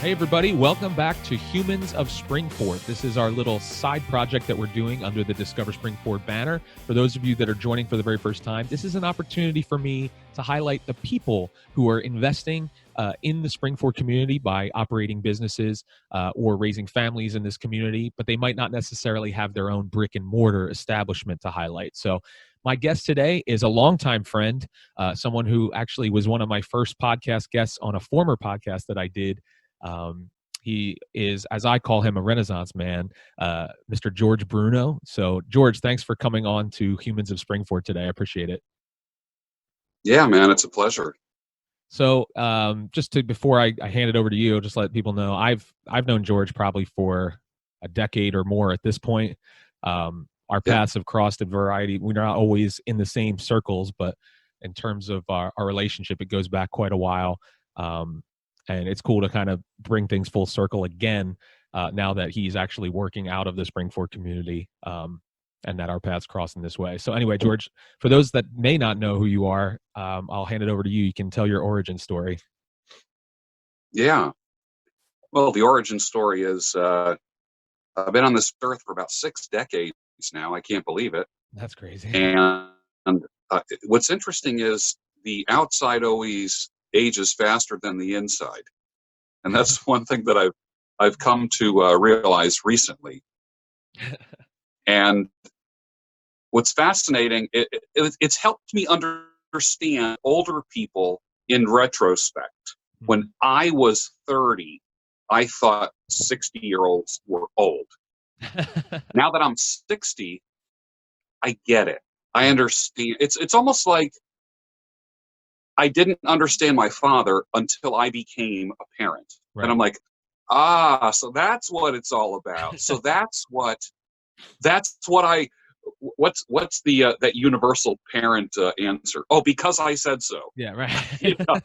Hey everybody, welcome back to Humans of Springford. This is our little side project that we're doing under the Discover Springford banner. For those of you that are joining for the very first time, this is an opportunity for me to highlight the people who are investing in the Springford community by operating businesses or raising families in this community, but they might not necessarily have their own brick and mortar establishment to highlight. So my guest today is a longtime friend, someone who actually was one of my first podcast guests on a former podcast that I did. He is, as I call him, a Renaissance man, Mr. George Bruno. So, George, thanks for coming on to Humans of Springford today. I appreciate it. Yeah, man, it's a pleasure. So, before I hand it over to you, just let people know I've known George probably for a decade or more at this point. Our paths have crossed a variety. We're not always in the same circles, but in terms of our relationship, it goes back quite a while. And it's cool to kind of bring things full circle again, now that he's actually working out of the Springford community, and that our paths cross in this way. So anyway, George, for those that may not know who you are, I'll hand it over to you. You can tell your origin story. Yeah. Well, the origin story is I've been on this earth for about 6 decades now. I can't believe it. That's crazy. And what's interesting is the outside always ages faster than the inside, and that's one thing that I've come to realize recently. And what's fascinating, it's helped me understand older people in retrospect. When I was 30, I thought 60-year-olds were old. Now that I'm 60, I get it. I understand. It's almost like I didn't understand my father until I became a parent. Right. And I'm like, so that's what it's all about. So what's the that universal parent answer? Oh, because I said so. Yeah, right. You know?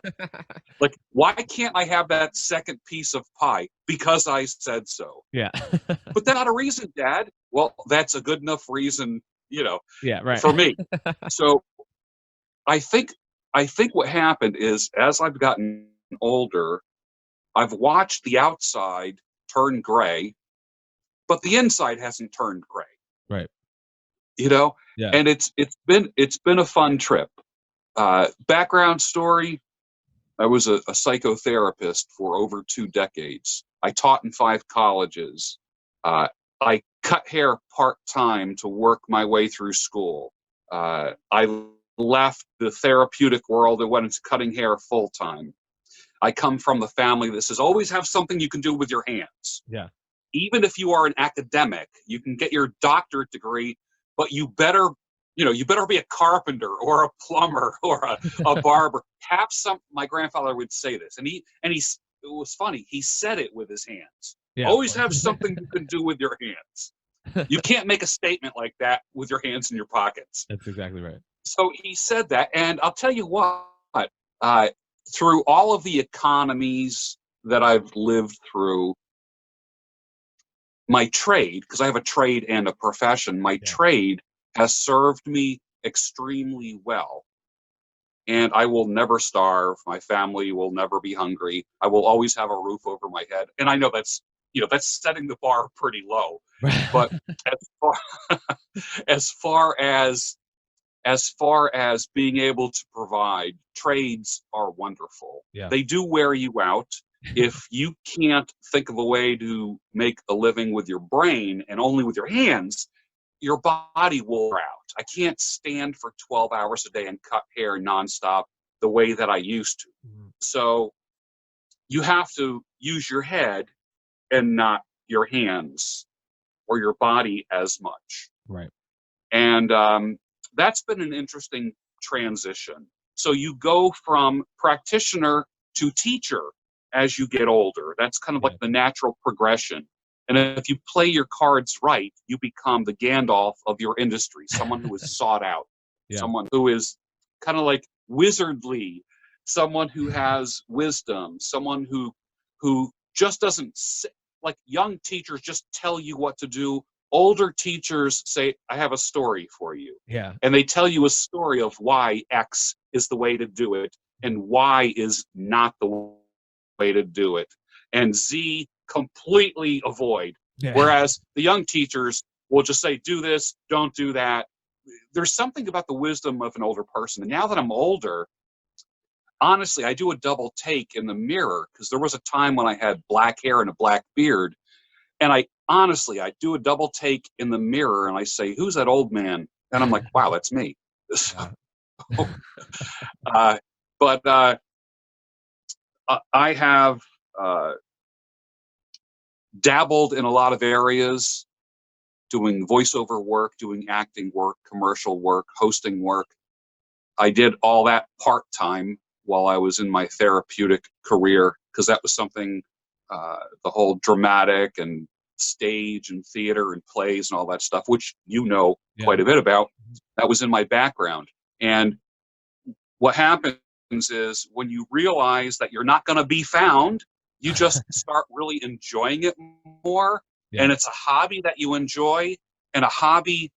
Like, why can't I have that second piece of pie? Because I said so. Yeah. But that's not a reason, Dad. Well, that's a good enough reason, Yeah, right. for me. So I think what happened is, as I've gotten older, I've watched the outside turn gray, but the inside hasn't turned gray. Right. Yeah. And it's been a fun trip. Background story: I was a psychotherapist for over 2 decades. I taught in 5 colleges. I cut hair part-time to work my way through school. I left the therapeutic world and went into cutting hair full-time. I come from the family that says always have something you can do with your hands. Yeah. Even if you are an academic, you can get your doctorate degree, but you better be a carpenter or a plumber or a barber. Have some. My grandfather would say this, and it was funny. He said it with his hands. Yeah, always have something you can do with your hands. You can't make a statement like that with your hands in your pockets. That's exactly right. So he said that, and I'll tell you what, through all of the economies that I've lived through, my trade, because I have a trade and a profession, my trade has served me extremely well. And I will never starve. My family will never be hungry. I will always have a roof over my head. And I know that's setting the bar pretty low. But as far as being able to provide, trades are wonderful. Yeah. They do wear you out. If you can't think of a way to make a living with your brain and only with your hands, your body will wear out. I can't stand for 12 hours a day and cut hair nonstop the way that I used to. Mm-hmm. So you have to use your head and not your hands or your body as much. Right. And that's been an interesting transition. So you go from practitioner to teacher as you get older. That's kind of like the natural progression. And if you play your cards right, you become the Gandalf of your industry, someone who is sought out, someone who is kind of like wizardly, someone who has wisdom, someone who just doesn't sit, like young teachers just tell you what to do. Older teachers say, I have a story for you. Yeah. And they tell you a story of why X is the way to do it and Y is not the way to do it. and Z, completely avoid. Yeah. Whereas the young teachers will just say, do this, don't do that. There's something about the wisdom of an older person. And now that I'm older, honestly, I do a double take in the mirror, because there was a time when I had black hair and a black beard. And I do a double take in the mirror and I say, who's that old man? And I'm like, wow, that's me. So, but I have dabbled in a lot of areas, doing voiceover work, doing acting work, commercial work, hosting work. I did all that part-time while I was in my therapeutic career, because that was something, the whole dramatic and stage and theater and plays and all that stuff, which you know quite a bit about, that was in my background. And what happens is, when you realize that you're not going to be found, you just start really enjoying it more. And it's a hobby that you enjoy, and a hobby.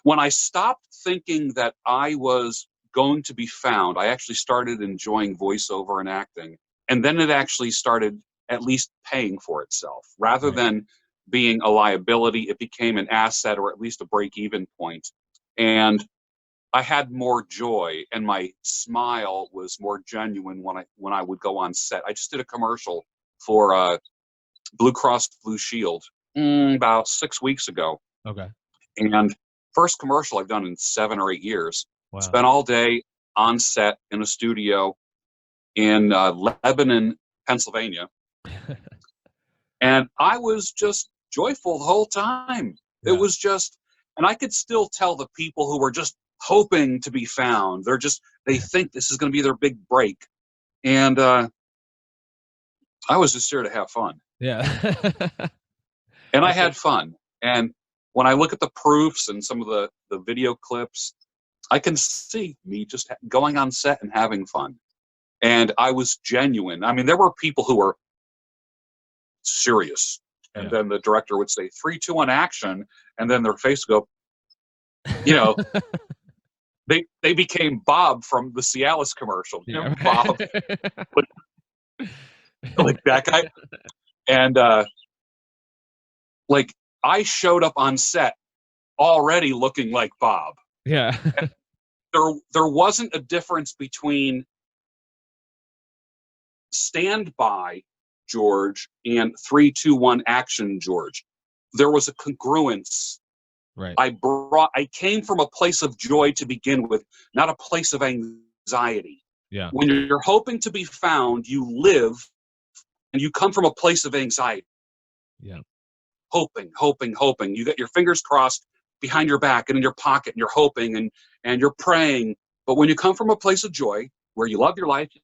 When I stopped thinking that I was going to be found, I actually started enjoying voiceover and acting. And then it actually started at least paying for itself. Rather than being a liability, it became an asset, or at least a break-even point. And I had more joy, and my smile was more genuine when I would go on set. I just did a commercial for Blue Cross Blue Shield about 6 weeks ago. Okay. And first commercial I've done in 7 or 8 years. Wow. Spent all day on set in a studio in Lebanon, Pennsylvania. And I was just joyful the whole time. It was just, and I could still tell the people who were just hoping to be found. They think this is going to be their big break. And I was just here to have fun. Yeah. And I had fun. And when I look at the proofs and some of the video clips, I can see me just going on set and having fun. And I was genuine. I mean, there were people who were serious. And then the director would say, 3, 2, 1, action. And then their face would go, they became Bob from the Cialis commercial. You know, Bob. Like that guy. And like, I showed up on set already looking like Bob. Yeah. There wasn't a difference between Stand By George and 3, 2, 1, action George. There was a congruence. Right. I came from a place of joy to begin with, not a place of anxiety. Yeah. When you're hoping to be found, you live, and you come from a place of anxiety. Yeah. Hoping. You get your fingers crossed behind your back and in your pocket, and you're hoping and you're praying. But when you come from a place of joy, where you love your life, you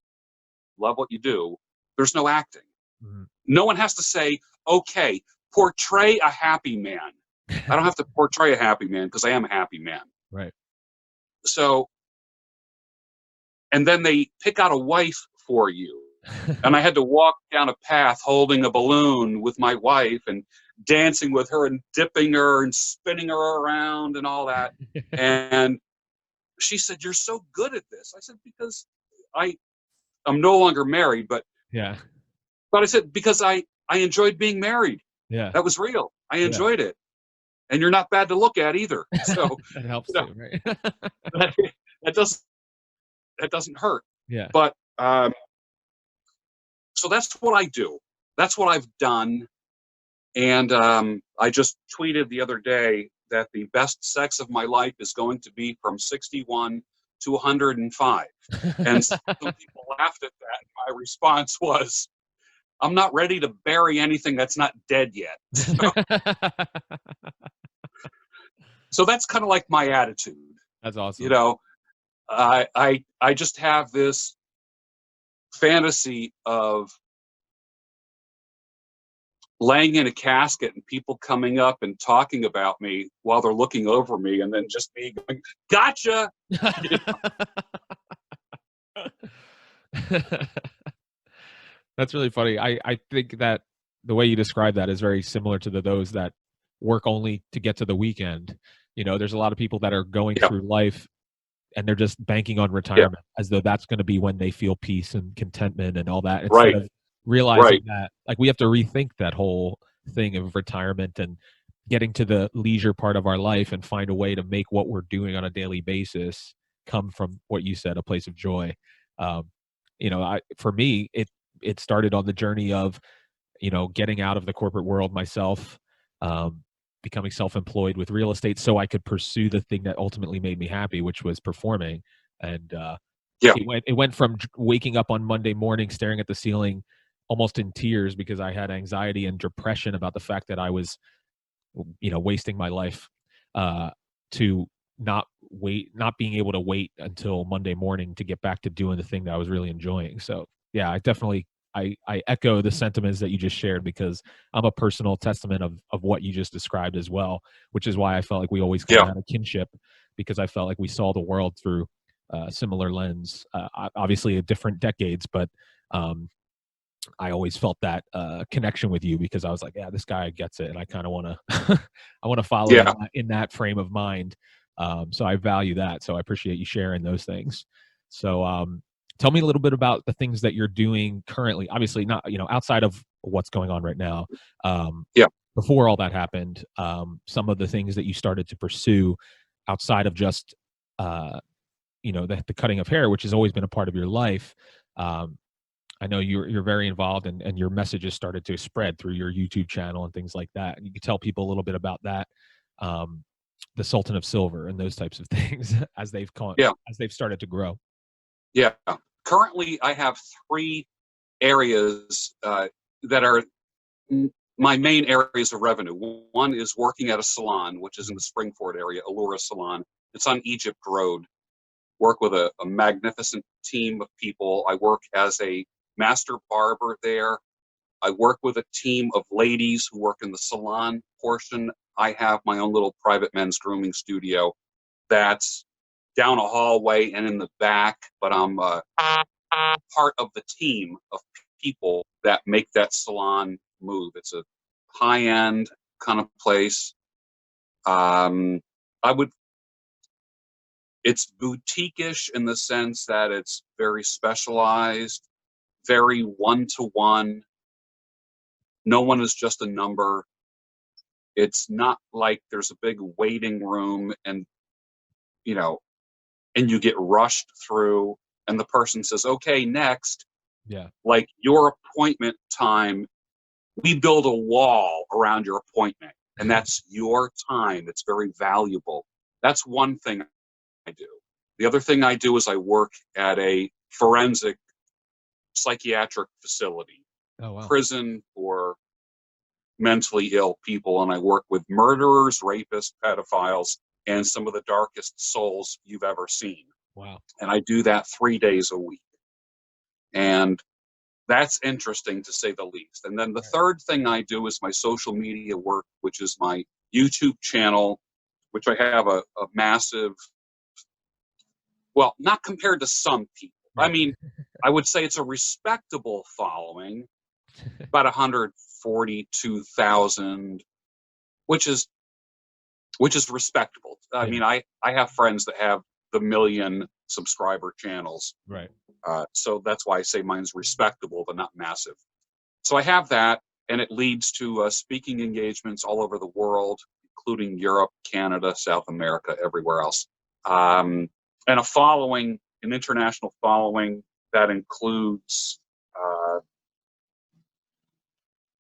love what you do, there's no acting. Mm-hmm. No one has to say, okay, portray a happy man. I don't have to portray a happy man, because I am a happy man. Right. So, and then they pick out a wife for you. And I had to walk down a path holding a balloon with my wife and dancing with her and dipping her and spinning her around and all that. And she said, "You're so good at this." I said, "Because I'm no longer married, but I said, because I enjoyed being married. Yeah. That was real. I enjoyed it. And you're not bad to look at either. So that helps too, right? that doesn't hurt. Yeah. But so that's what I do. That's what I've done. And I just tweeted the other day that the best sex of my life is going to be from 61 to 105. And some people laughed at that. My response was, I'm not ready to bury anything that's not dead yet. So that's kind of like my attitude. That's awesome. You know, I just have this fantasy of laying in a casket and people coming up and talking about me while they're looking over me, and then just me going, "Gotcha." You know? That's really funny. I think that the way you describe that is very similar to those that work only to get to the weekend. You know, there's a lot of people that are going through life and they're just banking on retirement as though that's going to be when they feel peace and contentment and all that. Instead of realizing Right. that like we have to rethink that whole thing of retirement and getting to the leisure part of our life and find a way to make what we're doing on a daily basis come from what you said, a place of joy. Um, for me, it started on the journey of, getting out of the corporate world myself, um, becoming self-employed with real estate so I could pursue the thing that ultimately made me happy, which was performing. And Yeah. it went from waking up on Monday morning staring at the ceiling almost in tears because I had anxiety and depression about the fact that I was, wasting my life, to not being able to wait until Monday morning to get back to doing the thing that I was really enjoying. So yeah, I echo the sentiments that you just shared, because I'm a personal testament of what you just described as well, which is why I felt like we always kind of Yeah. had a kinship, because I felt like we saw the world through a similar lens, obviously at different decades, but um, I always felt that connection with you, because I was like, yeah, this guy gets it, and I kind of want to, I want to follow Yeah. in that frame of mind. So I value that. So I appreciate you sharing those things. So tell me a little bit about the things that you're doing currently. Obviously, not outside of what's going on right now. Um, Yeah. Before all that happened, some of the things that you started to pursue outside of just the cutting of hair, which has always been a part of your life. Um, I know you're very involved, and your messages started to spread through your YouTube channel and things like that. And you could tell people a little bit about that, um, the Sultan of Silver and those types of things Yeah. as they've started to grow. Yeah. Currently, I have three areas that are my main areas of revenue. One is working at a salon, which is in the Springford area, Allura Salon. It's on Egypt Road. Work with a magnificent team of people. I work as a master barber there. I work with a team of ladies who work in the salon portion. I have my own little private men's grooming studio that's down a hallway and in the back, but I'm part of the team of people that make that salon move. It's a high-end kind of place. Um, I would. It's boutique-ish in the sense that it's very specialized, very one-to-one. No one is just a number. It's not like there's a big waiting room and you know, and you get rushed through, and the person says, "Okay, next." Yeah. Like your appointment time, we build a wall around your appointment, and that's your time. It's very valuable. That's one thing I do. The other thing I do is I work at a forensic psychiatric facility, Oh wow. prison for mentally ill people, and I work with murderers, rapists, pedophiles, and some of the darkest souls you've ever seen. Wow. And I do that 3 days a week. And that's interesting to say the least. And then the third thing I do is my social media work, which is my YouTube channel, which I have a massive, well, not compared to some people. I Right. mean, I would say it's a respectable following, about 142,000, which is respectable. I Yeah. mean, I have friends that have the million subscriber channels. Right. So that's why I say mine's respectable, but not massive. So I have that, and it leads to speaking engagements all over the world, including Europe, Canada, South America, everywhere else. And a following, an international following that includes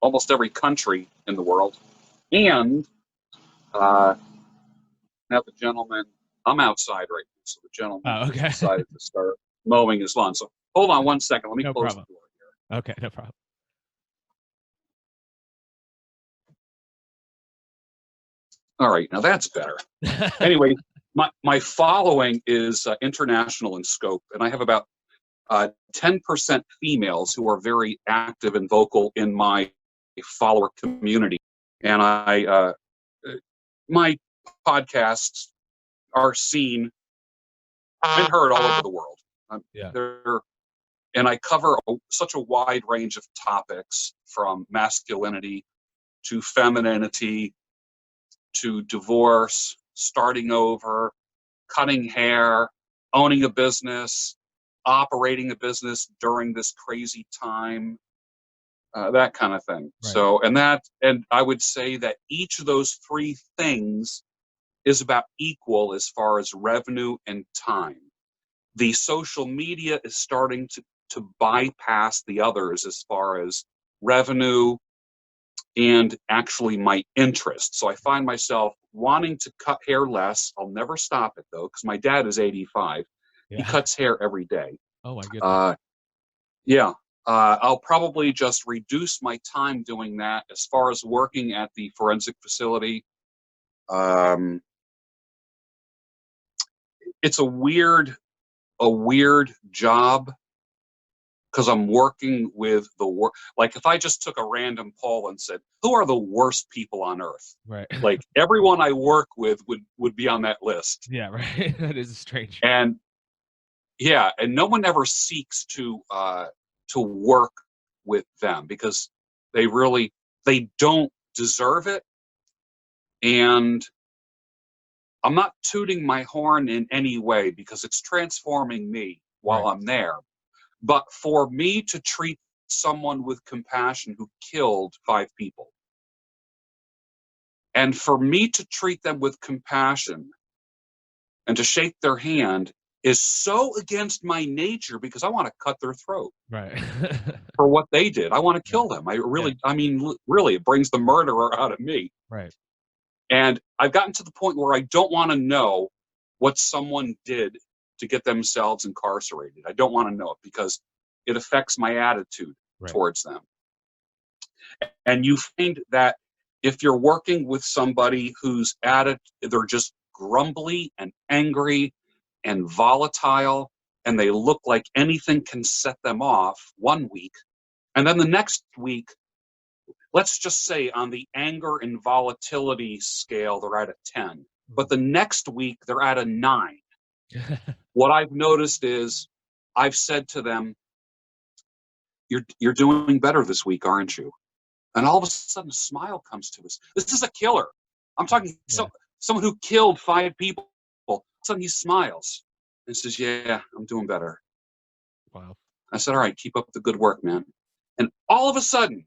almost every country in the world. And uh, now the gentleman, I'm outside right now, so the gentleman Oh, has okay. decided to start mowing his lawn. So hold on one second. Let me No close problem. the door here. Okay, no problem. All right, now that's better. Anyway, my following is international in scope, and I have about 10% females who are very active and vocal in my follower community. And my podcasts are seen and heard all over the world. Yeah. They're and I cover such a wide range of topics, from masculinity to femininity to divorce, starting over, cutting hair, owning a business, operating a business during this crazy time, that kind of thing. Right. So, and I would say that each of those three things is about equal as far as revenue and time. The social media is starting to bypass the others as far as revenue and actually my interest. So I find myself wanting to cut hair less. I'll never stop it though, because my dad is 85. Yeah. He cuts hair every day. Oh my goodness. Yeah. I'll probably just reduce my time doing that. As far as working at the forensic facility, it's a weird job, because I'm working with like if I just took a random poll and said, who are the worst people on earth? Right. Like everyone I work with would be on that list. Yeah, right. That is strange. And yeah, and no one ever seeks to work with them, because they don't deserve it. And I'm not tooting my horn in any way, because it's transforming me while Right. I'm there. But for me to treat someone with compassion who killed 5 people, and for me to treat them with compassion and to shake their hand, is so against my nature, because I want to cut their throat Right. for what they did. I want to kill them. I mean, really, it brings the murderer out of me. Right. And I've gotten to the point where I don't want to know what someone did to get themselves incarcerated. I don't want to know it, because it affects my attitude towards them. And you find that if you're working with somebody who's they're just grumbly and angry and volatile, and they look like anything can set them off one week, and then the next week, let's just say on the anger and volatility scale, they're at a 10. But the next week, they're at a 9. What I've noticed is I've said to them, you're doing better this week, aren't you? And all of a sudden, a smile comes to us. This is a killer. I'm talking someone who killed 5 people. All of a sudden, he smiles and says, yeah, I'm doing better. Wow. I said, all right, keep up the good work, man. And all of a sudden,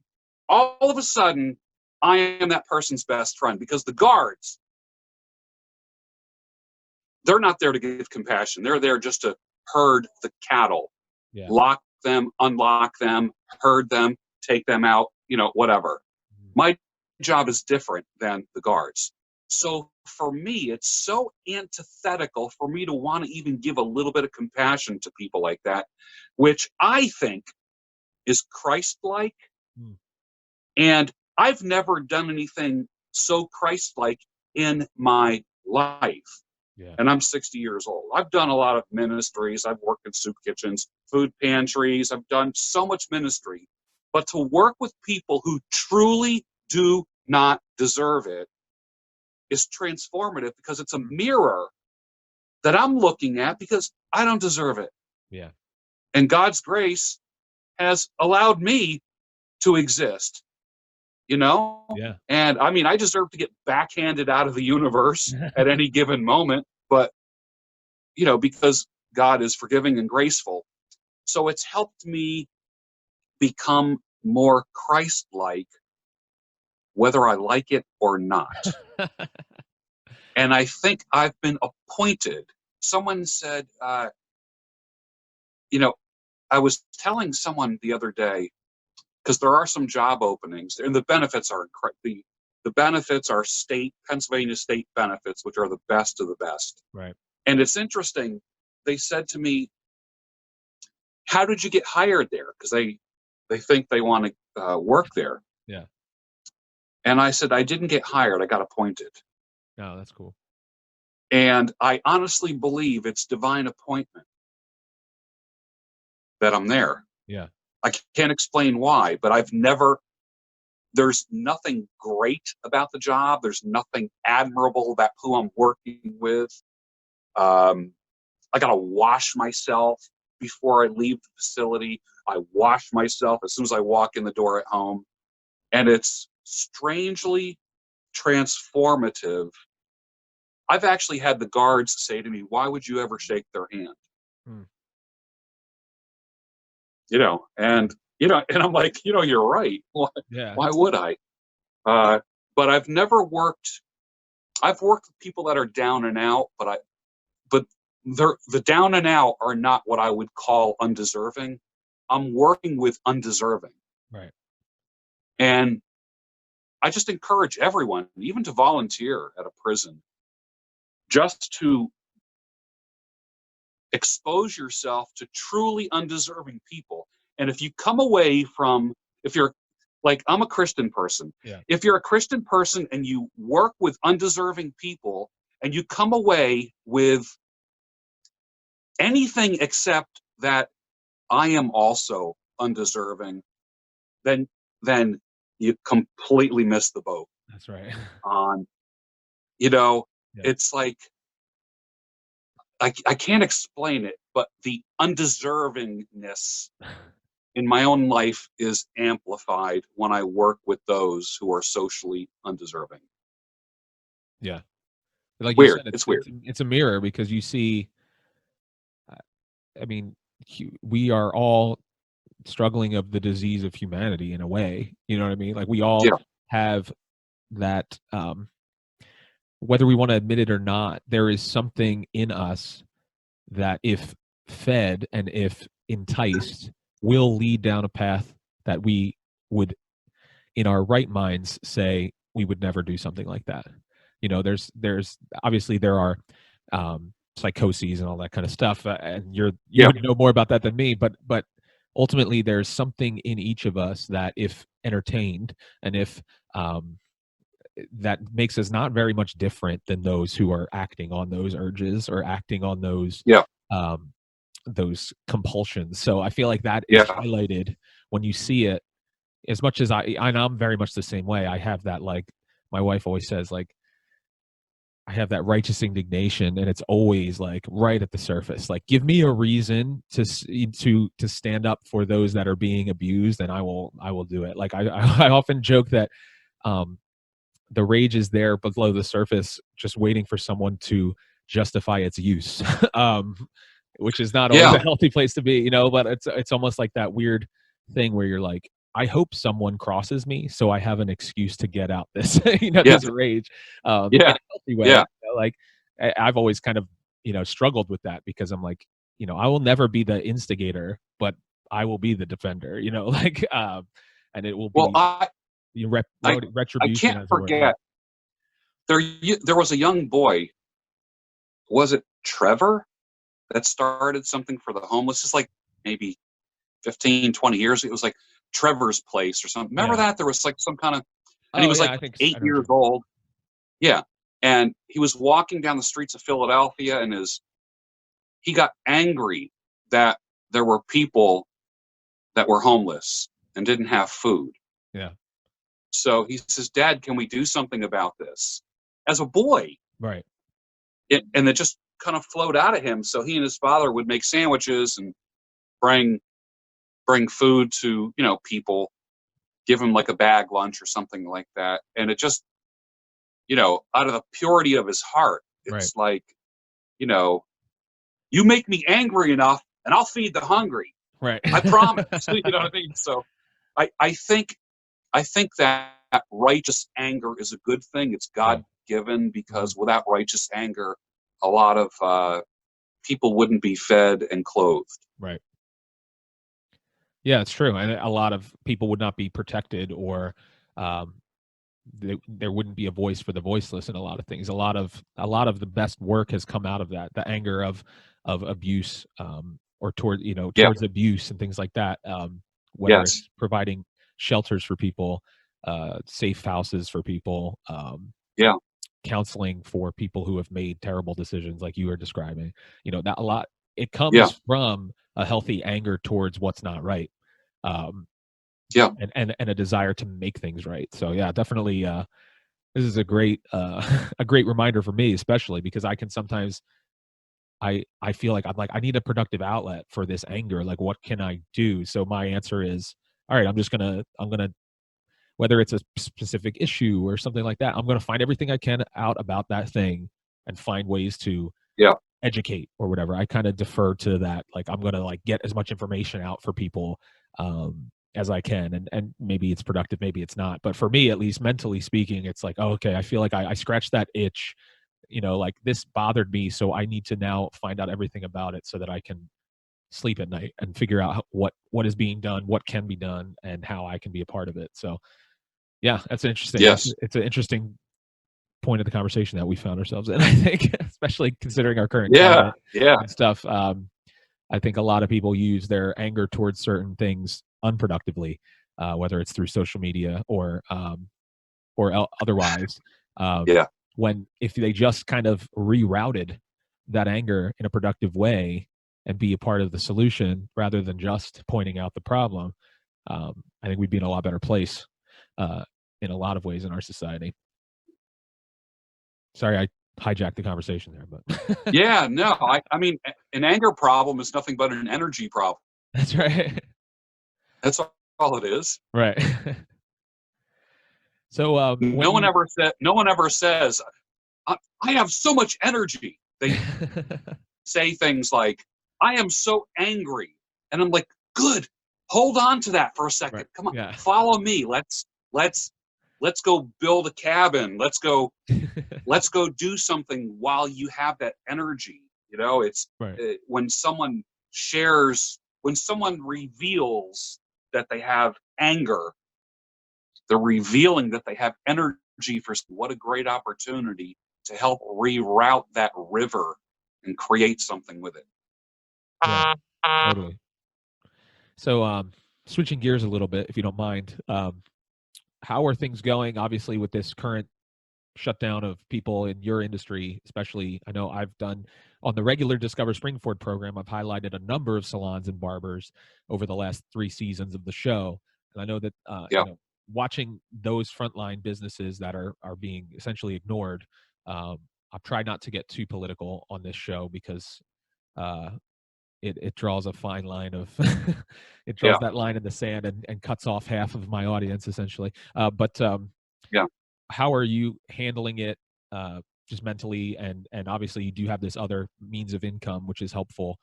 I am that person's best friend, because the guards, they're not there to give compassion. They're there just to herd the cattle, lock them, unlock them, herd them, take them out, whatever. My job is different than the guards. So for me, it's so antithetical for me to want to even give a little bit of compassion to people like that, which I think is Christ-like. And I've never done anything so Christ-like in my life. Yeah. And I'm 60 years old. I've done a lot of ministries. I've worked in soup kitchens, food pantries. I've done so much ministry. But to work with people who truly do not deserve it is transformative, because it's a mirror that I'm looking at, because I don't deserve it. Yeah. And God's grace has allowed me to exist. Yeah. And I mean, I deserve to get backhanded out of the universe at any given moment, but because God is forgiving and graceful. So it's helped me become more Christ-like, whether I like it or not. And I think I've been appointed. Someone said, I was telling someone the other day, because there are some job openings, and the benefits are the benefits are Pennsylvania state benefits, which are the best of the best. Right. And it's interesting. They said to me, "How did you get hired there?" Because they think they want to work there. Yeah. And I said, "I didn't get hired. I got appointed." Oh, that's cool. And I honestly believe it's divine appointment that I'm there. Yeah. I can't explain why, but there's nothing great about the job. There's nothing admirable about who I'm working with. I got to wash myself before I leave the facility. I wash myself as soon as I walk in the door at home. And it's strangely transformative. I've actually had the guards say to me, "Why would you ever shake their hand?" And And I'm like, you're right. Yeah. Why would I? But I've worked with people that are down and out, but the down and out are not what I would call undeserving. I'm working with undeserving. Right. And I just encourage everyone, even to volunteer at a prison, just to expose yourself to truly undeserving people. And if you come away from, if you're like, I'm a Christian person. Yeah. If you're a Christian person and you work with undeserving people and you come away with anything except that I am also undeserving, then you completely miss the boat. That's right. On, Yeah. It's like, I can't explain it, but the undeservingness in my own life is amplified when I work with those who are socially undeserving. Yeah. Like you Weird. said, It's weird. it's a mirror, because you see, I mean, we are all struggling of the disease of humanity in a way. You know what I mean? Like we all have that, whether we want to admit it or not, there is something in us that, if fed and if enticed, will lead down a path that we would, in our right minds, say we would never do something like that. There's obviously there are psychoses and all that kind of stuff, and you would know more about that than me, but ultimately there's something in each of us that, if entertained, and if that makes us not very much different than those who are acting on those urges or acting on those compulsions. So I feel like that is highlighted when you see it. As much as I'm very much the same way. I have that, like my wife always says, like, I have that righteous indignation, and it's always like right at the surface. Like, give me a reason to stand up for those that are being abused, and I will do it. Like I often joke that the rage is there below the surface, just waiting for someone to justify its use, which is not always a healthy place to be, but it's almost like that weird thing where you're like, I hope someone crosses me so I have an excuse to get out this, this rage, in a healthy way. Like I've always kind of, struggled with that, because I'm like, I will never be the instigator, but I will be the defender, and it will be retribution. I can't forget. There was a young boy. Was it Trevor that started something for the homeless? It's like maybe 15, 20 years. It was like Trevors Place or something. Remember that? There was like some kind of, and he was like 8 years old. Yeah. And he was walking down the streets of Philadelphia, and he got angry that there were people that were homeless and didn't have food. Yeah. So he says, Dad, can we do something about this? As a boy. Right. And it just kind of flowed out of him. So he and his father would make sandwiches and bring food to, people, give them like a bag lunch or something like that. And it just, out of the purity of his heart, it's like, you make me angry enough and I'll feed the hungry. Right. I promise. You know what I mean? So I think that righteous anger is a good thing. It's God-given, because without righteous anger, a lot of people wouldn't be fed and clothed. Right. Yeah, it's true. And a lot of people would not be protected, or there wouldn't be a voice for the voiceless in a lot of things. A lot of the best work has come out of that, the anger of abuse, or towards abuse and things like that. Whether it's providing shelters for people, safe houses for people, counseling for people who have made terrible decisions like you were describing. That a lot, it comes from a healthy anger towards what's not right. And a desire to make things right. So definitely, this is a great reminder for me, especially because I can sometimes, I feel like I need a productive outlet for this anger. Like, what can I do? So my answer is, all right, I'm gonna, whether it's a specific issue or something like that, I'm gonna find everything I can out about that thing and find ways to educate or whatever. I kind of defer to that. Like, I'm gonna get as much information out for people, as I can. And maybe it's productive, maybe it's not. But for me, at least mentally speaking, it's like, oh, okay, I feel like I scratched that itch, like this bothered me. So I need to now find out everything about it so that I can sleep at night and figure out what is being done, what can be done, and how I can be a part of it. So yeah, that's interesting. Yes. It's an interesting point of the conversation that we found ourselves in, I think, especially considering our current Yeah. climate Yeah. and stuff. I think a lot of people use their anger towards certain things unproductively, whether it's through social media or otherwise. Yeah. When if they just kind of rerouted that anger in a productive way and be a part of the solution rather than just pointing out the problem, I think we'd be in a lot better place in a lot of ways in our society. Sorry, I hijacked the conversation there, but Yeah. No, I mean, an anger problem is nothing but an energy problem. that's right. That's all it is. Right. So No one ever says, I have so much energy. They say things like, I am so angry. And I'm like, good. Hold on to that for a second. Right. Come on. Yeah. Follow me. Let's go build a cabin. Let's go do something while you have that energy. It's Right. when someone reveals that they have anger, they're revealing that they have energy for what a great opportunity to help reroute that river and create something with it. Yeah, totally. So switching gears a little bit, if you don't mind, how are things going, obviously, with this current shutdown of people in your industry? Especially, I know I've done on the regular Discover Springford program, I've highlighted a number of salons and barbers over the last 3 seasons of the show. And I know that Yeah. watching those frontline businesses that are being essentially ignored, I've tried not to get too political on this show because it draws a fine line of it draws Yeah. that line in the sand and cuts off half of my audience essentially. But Yeah. how are you handling it, just mentally? And obviously you do have this other means of income, which is helpful.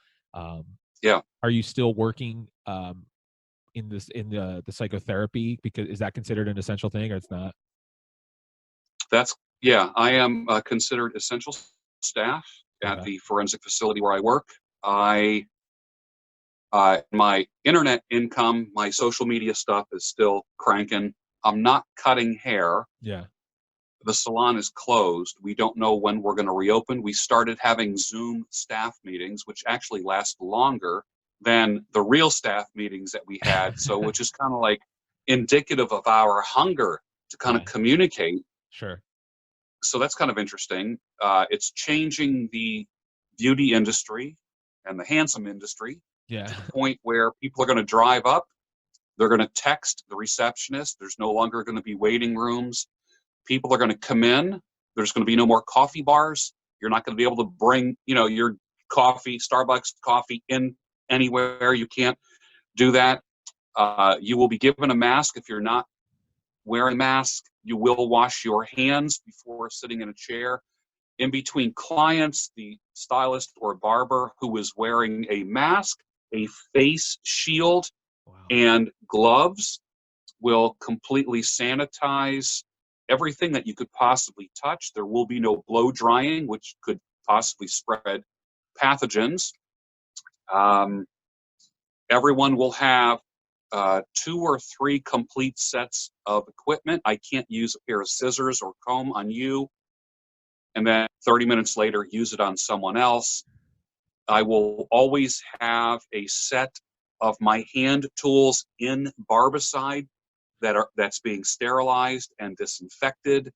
Yeah. Are you still working in the psychotherapy? Because is that considered an essential thing or it's not? I am considered essential staff at Okay. the forensic facility where I work. My internet income, my social media stuff is still cranking. I'm not cutting hair. Yeah. The salon is closed. We don't know when we're going to reopen. We started having Zoom staff meetings, which actually last longer than the real staff meetings that we had. So, which is kind of like indicative of our hunger to kind of communicate. Sure. So that's kind of interesting. It's changing the beauty industry and the handsome industry Yeah. to the point where people are going to drive up. They're going to text the receptionist. There's no longer going to be waiting rooms. People are going to come in. There's going to be no more coffee bars. You're not going to be able to bring, your coffee, Starbucks coffee in anywhere. You can't do that. You will be given a mask if you're not wearing a mask. You will wash your hands before sitting in a chair. In between clients, the stylist or barber who is wearing a mask, a face shield, and gloves will completely sanitize everything that you could possibly touch. There will be no blow drying, which could possibly spread pathogens. Everyone will have 2 or 3 complete sets of equipment. I can't use a pair of scissors or comb on you and then 30 minutes later use it on someone else. I will always have a set of my hand tools in barbicide that's being sterilized and disinfected.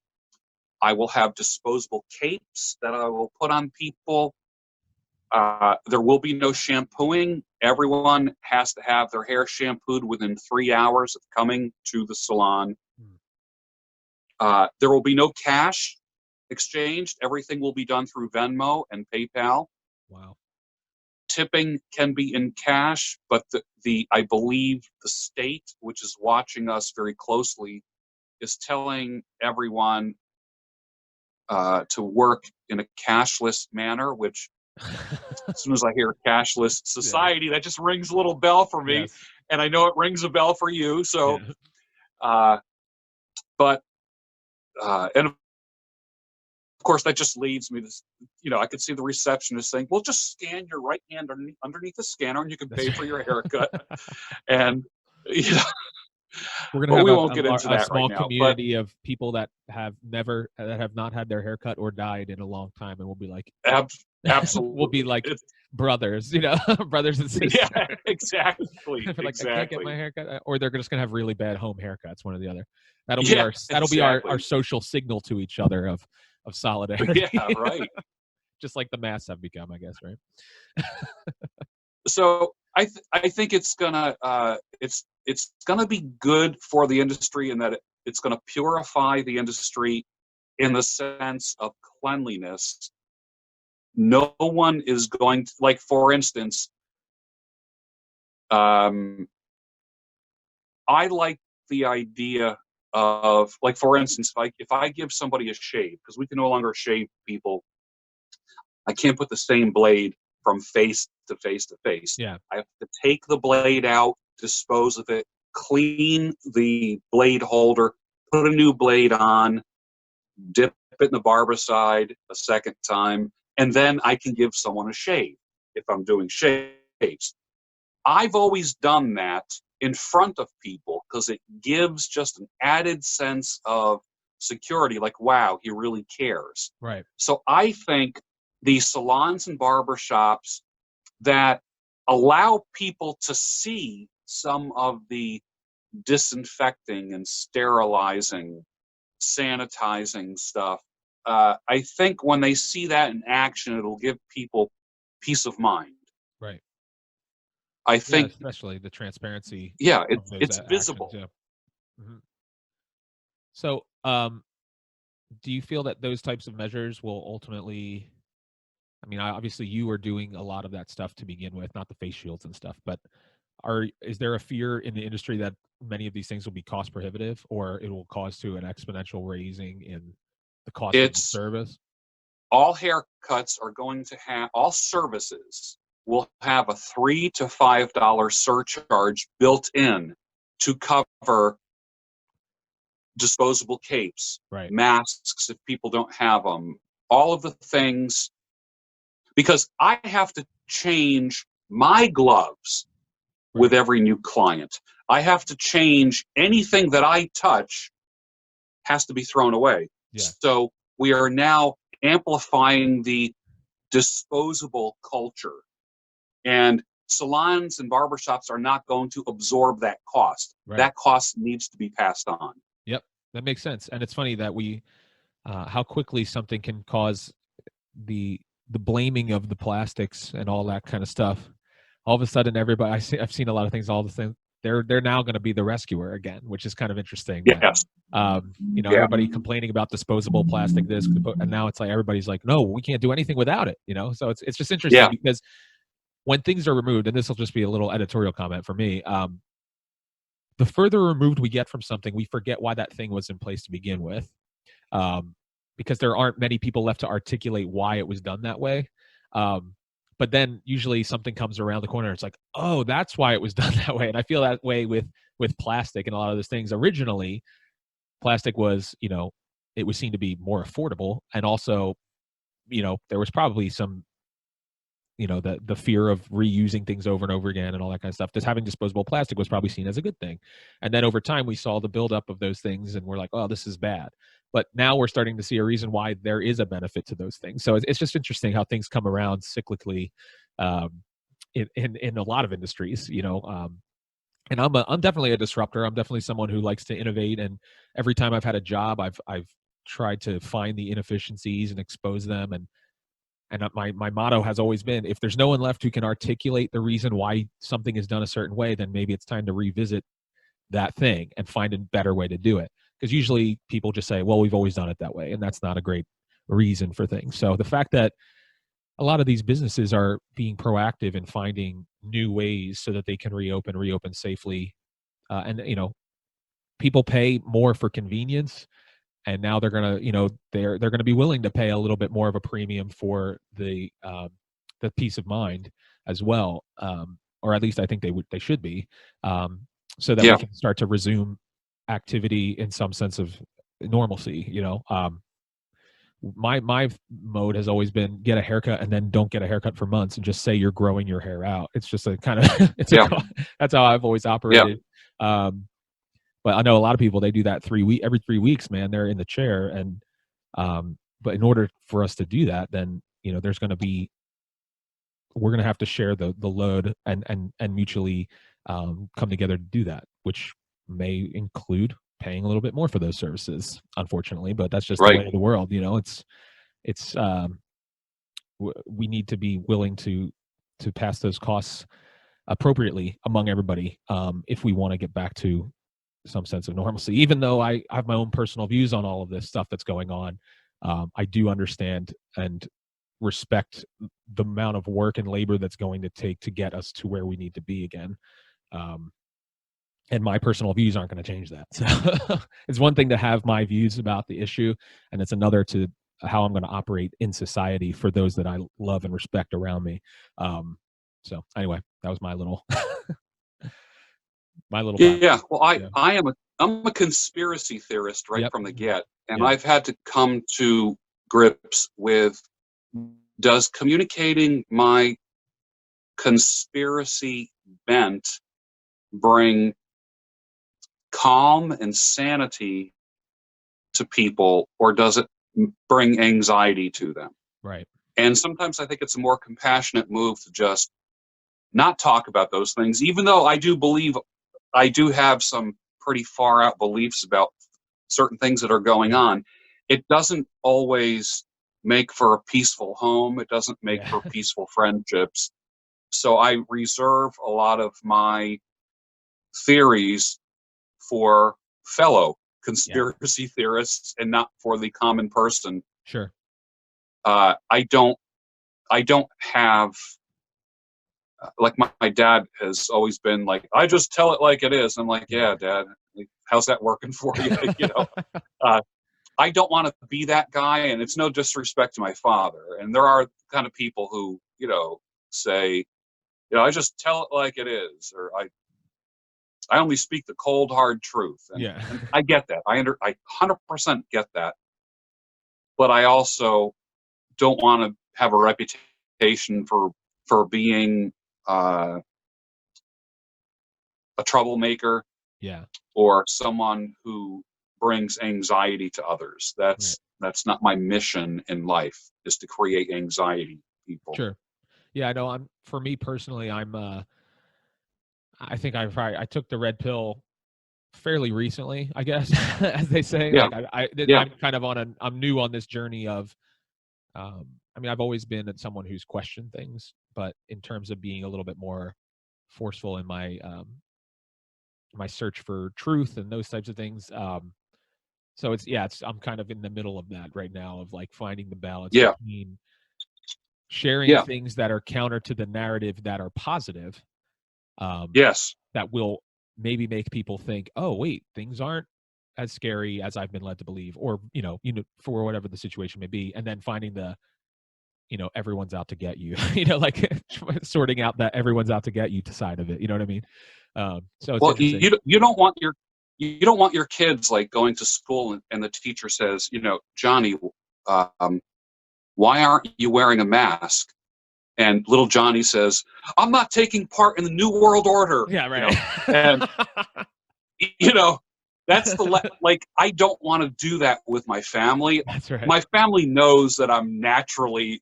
I will have disposable capes that I will put on people. There will be no shampooing. Everyone has to have their hair shampooed within 3 hours of coming to the salon. There will be no cash exchanged. Everything will be done through Venmo and PayPal. Wow. Tipping can be in cash, but I believe the state, which is watching us very closely, is telling everyone to work in a cashless manner, which as soon as I hear cashless society, that just rings a little bell for me. Yes. and I know it rings a bell for you. So, Yeah. but and of course that just leads me to, I could see the receptionist saying, "Well, just scan your right hand underneath the scanner, and you can pay for your haircut." And We're gonna but have we won't get into a that right small now. But community of people that have not had their haircut or died in a long time, and we'll be like, absolutely, we'll be like brothers, brothers and sisters. yeah, exactly, Like, I can't get my haircut, or they're just gonna have really bad home haircuts, one or the other. That'll be Yeah, our social signal to each other of solidarity. Yeah, right. Just like the masks have become, I guess, right? So I think it's gonna be good for the industry in that it's gonna purify the industry in the sense of cleanliness. No one is going to, like, for instance, I like the idea of, like, for instance, if I give somebody a shave, because we can no longer shave people, I can't put the same blade from face to face to face. Yeah. I have to take the blade out, dispose of it, clean the blade holder, put a new blade on, dip it in the barbicide a second time, and then I can give someone a shave if I'm doing shaves. I've always done that in front of people because it gives just an added sense of security, like, wow, he really cares. Right. So I think these salons and barbershops that allow people to see some of the disinfecting and sterilizing, sanitizing stuff, I think when they see that in action, it'll give people peace of mind. Right. I think, especially the transparency. yeah, of those it's actions, visible. yeah. Mhm. So, do you feel that those types of measures will ultimately, I mean, obviously you are doing a lot of that stuff to begin with, not the face shields and stuff, but is there a fear in the industry that many of these things will be cost prohibitive, or it will cause to an exponential raising in the cost of the service? All haircuts are going to have, all services will have a $3 to $5 surcharge built in to cover disposable capes, right, masks if people don't have them, all of the things, because I have to change my gloves with every new client. I have to change anything that I touch has to be thrown away. Yeah. So we are now amplifying the disposable culture. And salons and barbershops are not going to absorb that cost. Right. That cost needs to be passed on. Yep, that makes sense. And it's funny that how quickly something can cause the blaming of the plastics and all that kind of stuff. All of a sudden, everybody, I've seen a lot of things. All the things they're now going to be the rescuer again, which is kind of interesting. Yes. Everybody complaining about disposable plastic, this, and now it's like everybody's like, no, we can't do anything without it. So it's just interesting because when things are removed, and this will just be a little editorial comment for me, the further removed we get from something, we forget why that thing was in place to begin with, because there aren't many people left to articulate why it was done that way. But then usually something comes around the corner. It's like, oh, that's why it was done that way. And I feel that way with plastic and a lot of those things. Originally, plastic was, it was seen to be more affordable. And also, there was probably some, the fear of reusing things over and over again and all that kind of stuff. Just having disposable plastic was probably seen as a good thing. And then over time, we saw the buildup of those things and we're like, oh, this is bad. But now we're starting to see a reason why there is a benefit to those things. So it's just interesting how things come around cyclically in a lot of industries, and I'm definitely a disruptor. I'm definitely someone who likes to innovate. And every time I've had a job, I've tried to find the inefficiencies and expose them. And my motto has always been, if there's no one left who can articulate the reason why something is done a certain way, then maybe it's time to revisit that thing and find a better way to do it. Because usually people just say, well, we've always done it that way. And that's not a great reason for things. So the fact that a lot of these businesses are being proactive in finding new ways so that they can reopen safely. And people pay more for convenience. And now they're gonna, they're gonna be willing to pay a little bit more of a premium for the peace of mind as well. or at least I think they should be, so that Yeah. we can start to resume activity in some sense of normalcy. My mode has always been get a haircut and then don't get a haircut for months and just say you're growing your hair out. It's just a kind of Yeah. that's how I've always operated. But I know a lot of people, they do that every 3 weeks, man. They're in the chair, and but in order for us to do that, then there's going to be we're going to have to share the load and mutually come together to do that, which may include paying a little bit more for those services, unfortunately, but that's just the way of the world. It's we need to be willing to pass those costs appropriately among everybody if we want to get back to some sense of normalcy. Even though I have my own personal views on all of this stuff that's going on, I do understand and respect the amount of work and labor that's going to take to get us to where we need to be again. And my personal views aren't going to change that. So it's one thing to have my views about the issue, and it's another to how I'm going to operate in society for those that I love and respect around me. So anyway, that was my little Yeah. Well, I'm a conspiracy theorist right from the get, and I've had to come to grips with, does communicating my conspiracy bent bring calm and sanity to people, or does it bring anxiety to them? Right. And sometimes I think it's a more compassionate move to just not talk about those things, even though I do believe I do have some pretty far out beliefs about certain things that are going on. It doesn't always make for a peaceful home. It doesn't make for peaceful friendships. So I reserve a lot of my theories for fellow conspiracy theorists and not for the common person. Sure. I don't have, like my dad has always been like, I just tell it like it is. I'm like, yeah, Dad, how's that working for you? I don't want to be that guy, and it's no disrespect to my father. And there are kind of people who, say, I just tell it like it is, or I only speak the cold, hard truth. And I get that. I 100% get that. But I also don't want to have a reputation for being a troublemaker, or someone who brings anxiety to others. That's not my mission in life, is to create anxiety in people. Sure. Yeah, I know. For me personally, I think I took the red pill fairly recently, I guess, as they say. Yeah. I'm kind of I'm new on this journey of, I've always been someone who's questioned things, but in terms of being a little bit more forceful in my my search for truth and those types of things. So I'm kind of in the middle of that right now, of like finding the balance between sharing things that are counter to the narrative that are positive. That will maybe make people think, oh, wait, things aren't as scary as I've been led to believe, or, for whatever the situation may be. And then finding the, everyone's out to get you, like sorting out that everyone's out to get you side of it. You know what I mean? So it's interesting. You don't want your kids like going to school and the teacher says, Johnny, why aren't you wearing a mask? And little Johnny says, I'm not taking part in the New World Order. Yeah, right. And that's like, I don't want to do that with my family. That's right. My family knows that I'm naturally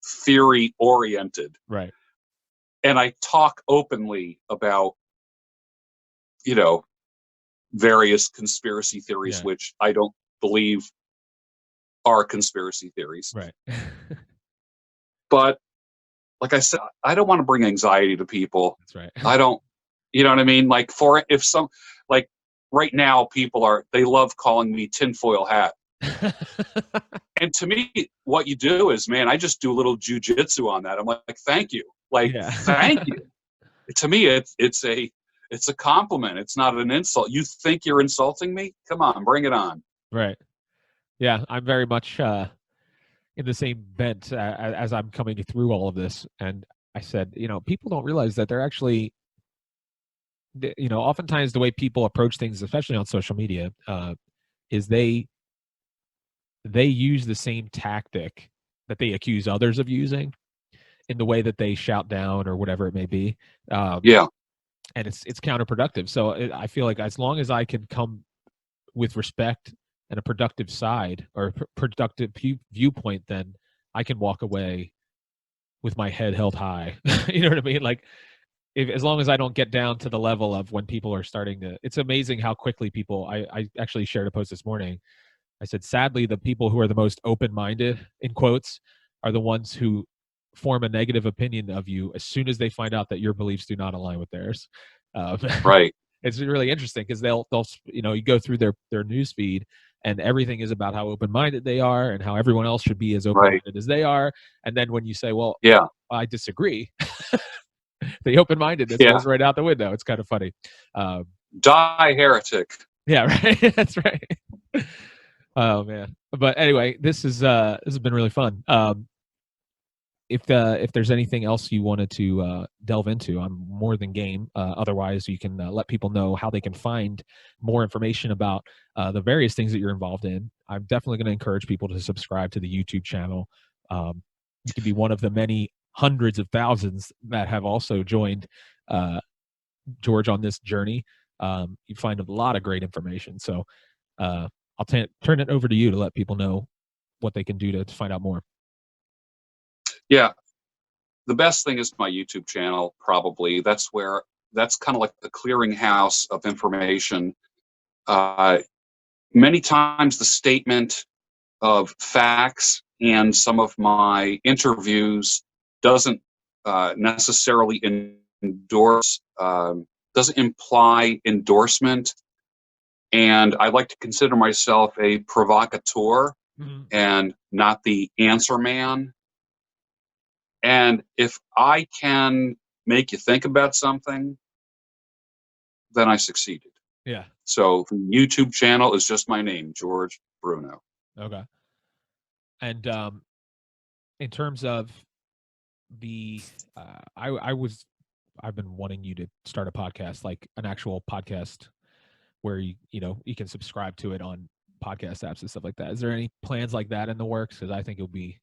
theory oriented. Right. And I talk openly about, various conspiracy theories, which I don't believe are conspiracy theories. Right. But like I said, I don't want to bring anxiety to people. That's right. I don't, you know what I mean? Like like right now, they love calling me tinfoil hat. And to me, what you do is, man, I just do a little jujitsu on that. I'm like, thank you. Like, thank you. To me, it's a compliment. It's not an insult. You think you're insulting me? Come on, bring it on. Right. Yeah, I'm very much in the same bent as I'm coming through all of this. And I said, people don't realize that they're actually, oftentimes the way people approach things, especially on social media, is they use the same tactic that they accuse others of using in the way that they shout down or whatever it may be. Yeah. And it's counterproductive. So I feel like as long as I can come with respect and a productive side or a productive viewpoint, then I can walk away with my head held high. You know what I mean? Like, as long as I don't get down to the level of when people are starting to, it's amazing how quickly people, I actually shared a post this morning. I said, sadly, the people who are the most open-minded, in quotes, are the ones who form a negative opinion of you as soon as they find out that your beliefs do not align with theirs. Right. It's really interesting because they'll you go through their news feed and everything is about how open-minded they are and how everyone else should be as open-minded Right. as they are. And then when you say, well, Yeah. I disagree, the open-mindedness Yeah. goes right out the window. It's kind of funny. Die heretic. Yeah, right. That's right. Oh man. But anyway, this has been really fun. If there's anything else you wanted to delve into, I'm more than game. Otherwise, you can let people know how they can find more information about the various things that you're involved in. I'm definitely going to encourage people to subscribe to the YouTube channel. You can be one of the many hundreds of thousands that have also joined George on this journey. You find a lot of great information. So I'll turn it over to you to let people know what they can do to find out more. Yeah. The best thing is my YouTube channel, probably. That's kind of like the clearinghouse of information. Many times the statement of facts and some of my interviews doesn't necessarily endorse, doesn't imply endorsement. And I like to consider myself a provocateur and not the answer man. And if I can make you think about something, then I succeeded. Yeah. So the YouTube channel is just my name, George Bruno. Okay. And in terms of the, I've been wanting you to start a podcast, like an actual podcast where you can subscribe to it on podcast apps and stuff like that. Is there any plans like that in the works? Because I think it'll be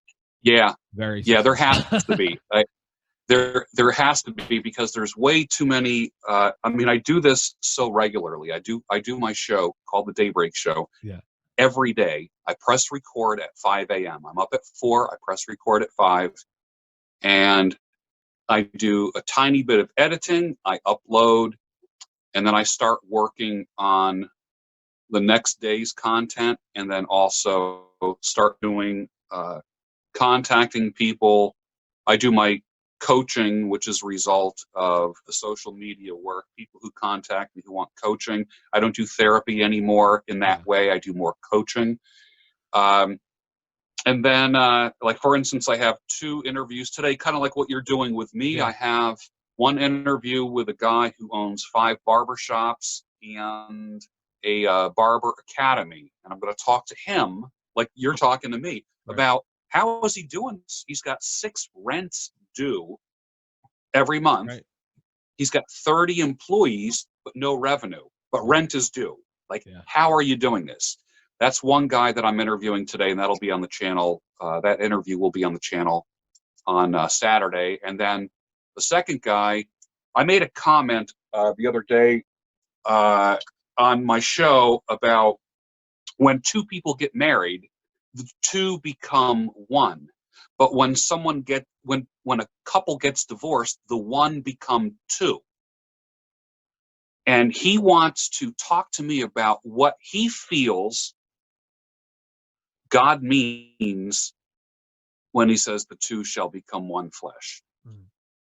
very Yeah. There successful. has to be. There has to be, because there's way too many. I mean, I do this so regularly. I do my show called the Daybreak Show. Yeah. Every day. I press record at 5 a.m. I'm up at 4. I press record at 5, and I do a tiny bit of editing. I upload, and then I start working on the next day's content, and then also start doing contacting people. I do my coaching, which is a result of the social media work. People who contact me who want coaching. I don't do therapy anymore in that way. I do more coaching. And then, like, for instance, I have 2 interviews today, kind of like what you're doing with me. Yeah. I have one interview with a guy who owns 5 barbershops and a barber academy. And I'm going to talk to him, like you're talking to me, about how is he doing this? He's got 6 rents due every month. Right. He's got 30 employees, but no revenue, but rent is due. Like, how are you doing this? That's one guy that I'm interviewing today, and that'll be on the channel. That interview will be on the channel on Saturday. And then the second guy, I made a comment the other day on my show about when 2 people get married, the 2 become 1. But when when a couple gets divorced, the 1 become 2. And he wants to talk to me about what he feels God means when he says the 2 shall become 1 flesh.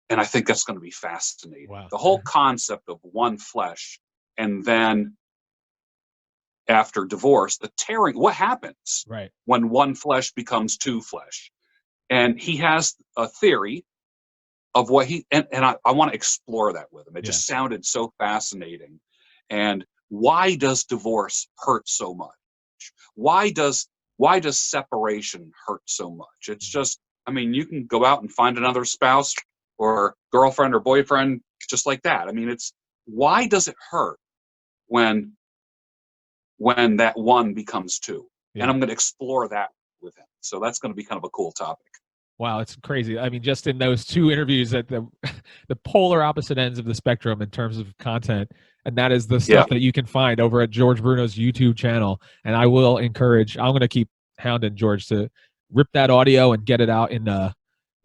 And I think that's going to be fascinating. Wow. The whole concept of 1 flesh, and then after divorce, the tearing, what happens when 1 flesh becomes 2 flesh? And he has a theory of what and I want to explore that with him. It just sounded so fascinating. And why does divorce hurt so much? Why does separation hurt so much? It's just, I mean, you can go out and find another spouse or girlfriend or boyfriend, just like that. I mean, it's, why does it hurt when that one becomes two? Yeah. And I'm going to explore that with him. So that's going to be kind of a cool topic. Wow, it's crazy. I mean, just in those two interviews at the polar opposite ends of the spectrum in terms of content, and that is the stuff that you can find over at George Bruno's YouTube channel. And I will encourage, I'm going to keep hounding George to rip that audio and get it out in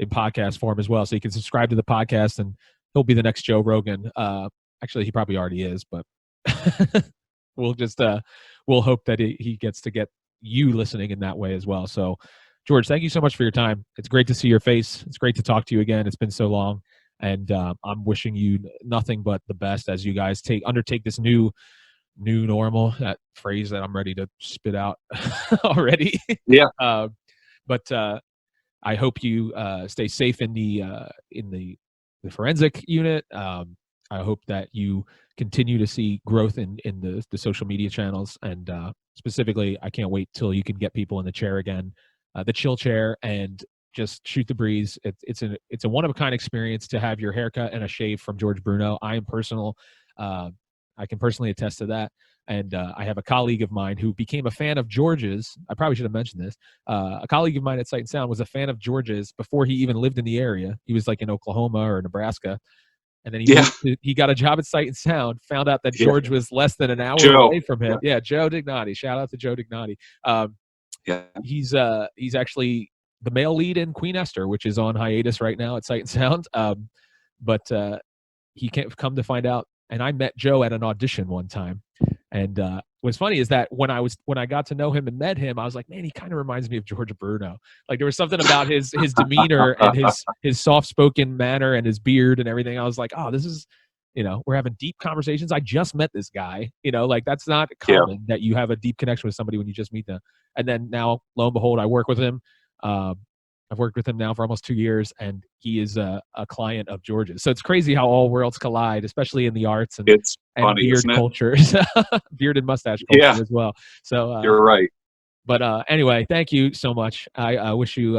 podcast form as well, so you can subscribe to the podcast, and he'll be the next Joe Rogan. Actually, he probably already is, but we'll just we'll hope that he gets to get you listening in that way as well. So, George, thank you so much for your time. It's great to see your face. It's great to talk to you again. It's been so long, and I'm wishing you nothing but the best as you guys undertake this new normal. That phrase that I'm ready to spit out already. Yeah. But I hope you stay safe in the forensic unit. I hope that you continue to see growth in the social media channels, and specifically, I can't wait till you can get people in the chair again. The chill chair, and just shoot the breeze. It's a one-of-a-kind experience to have your haircut and a shave from George Bruno. I can personally attest to that. And I have a colleague of mine who became a fan of George's. I probably should have mentioned this. A colleague of mine at Sight and Sound was a fan of George's before he even lived in the area. He was like in Oklahoma or Nebraska. And then he got a job at Sight and Sound, found out that George was less than an hour away from him. Yeah, Joe Dignotti. Shout out to Joe Dignotti. He's actually the male lead in Queen Esther, which is on hiatus right now at Sight and Sound. But he can't come to find out. And I met Joe at an audition one time. And what's funny is that when I got to know him and met him, I was like, man, he kind of reminds me of George Bruno. Like, there was something about his demeanor and his soft-spoken manner and his beard and everything. I was like, oh, this is, we're having deep conversations. I just met this guy. Like, that's not common that you have a deep connection with somebody when you just meet them. And then now, lo and behold, I work with him. I've worked with him now for almost 2 years, and he is a client of George's. So it's crazy how all worlds collide, especially in the arts and funny, beard cultures, beard and mustache culture as well. So you're right. But anyway, thank you so much. I wish you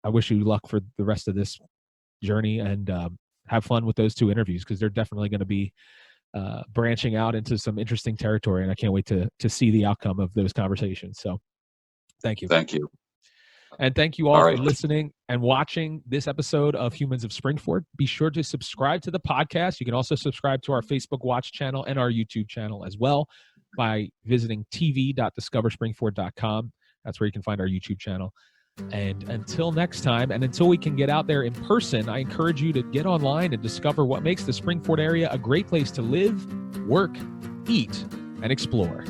luck for the rest of this journey, and have fun with those 2 interviews, because they're definitely going to be branching out into some interesting territory, and I can't wait to see the outcome of those conversations. So thank you. Thank you. And thank you all for listening and watching this episode of Humans of Springford. Be sure to subscribe to the podcast. You can also subscribe to our Facebook Watch channel and our YouTube channel as well by visiting tv.discoverspringford.com. That's where you can find our YouTube channel. And until next time, and until we can get out there in person, I encourage you to get online and discover what makes the Springford area a great place to live, work, eat, and explore.